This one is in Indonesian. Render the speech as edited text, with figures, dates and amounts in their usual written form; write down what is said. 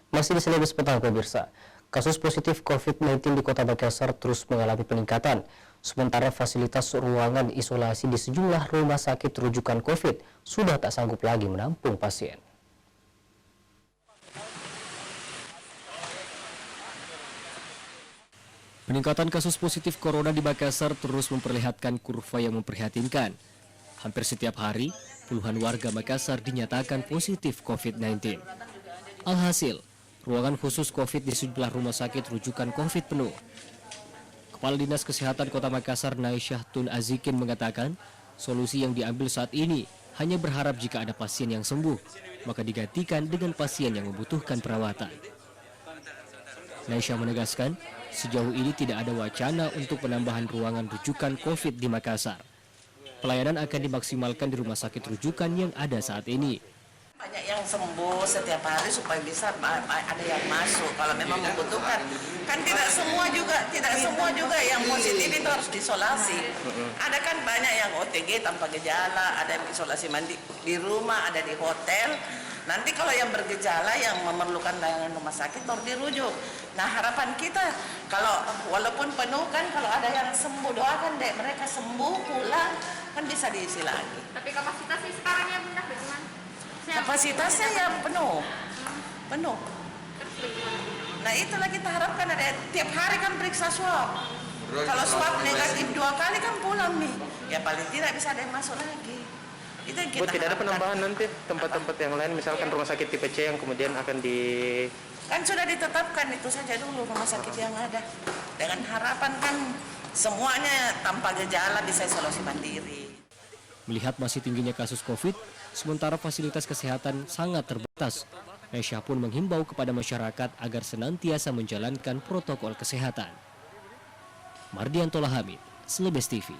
Masih di Selebes Petang, pemirsa. Kasus positif COVID-19 di Kota Makassar terus mengalami peningkatan. Sementara fasilitas ruangan isolasi di sejumlah rumah sakit rujukan COVID sudah tak sanggup lagi menampung pasien. Peningkatan kasus positif corona di Makassar terus memperlihatkan kurva yang memprihatinkan. Hampir setiap hari, puluhan warga Makassar dinyatakan positif COVID-19. Alhasil, ruangan khusus COVID di sejumlah rumah sakit rujukan COVID penuh. Kepala Dinas Kesehatan Kota Makassar, Naisyah Tun Azikin, mengatakan solusi yang diambil saat ini hanya berharap jika ada pasien yang sembuh, maka digantikan dengan pasien yang membutuhkan perawatan. Naisyah menegaskan, sejauh ini tidak ada wacana untuk penambahan ruangan rujukan COVID di Makassar. Pelayanan akan dimaksimalkan di rumah sakit rujukan yang ada saat ini. Banyak yang sembuh setiap hari supaya bisa ada yang masuk kalau memang membutuhkan. Kan tidak semua juga yang positif itu harus diisolasi. Ada kan banyak yang OTG tanpa gejala, ada yang isolasi mandi di rumah, ada di hotel. Nanti kalau yang bergejala yang memerlukan layanan rumah sakit baru dirujuk. Nah, harapan kita kalau walaupun penuh kan kalau ada yang sembuh, doakan deh mereka sembuh pulang kan bisa diisi lagi. Tapi kapasitasnya sekarang ya Bunda bagaimana? Kapasitasnya ya penuh. Nah, itulah kita harapkan ada tiap hari kan periksa swab. Kalau swab negatif 2 kali kan pulang nih. Ya paling tidak bisa ada yang masuk lagi. Itu yang kita tidak ada harapkan. penambahan nanti tempat-tempat yang lain, misalkan rumah sakit tipe C yang kemudian akan di... Kan sudah ditetapkan itu saja dulu rumah sakit yang ada. Dengan harapan kan semuanya tanpa gejala bisa isolasi mandiri. Melihat masih tingginya kasus COVID, sementara fasilitas kesehatan sangat terbatas, Naisyah pun menghimbau kepada masyarakat agar senantiasa menjalankan protokol kesehatan. Mardianto Lahamid, Selebes TV.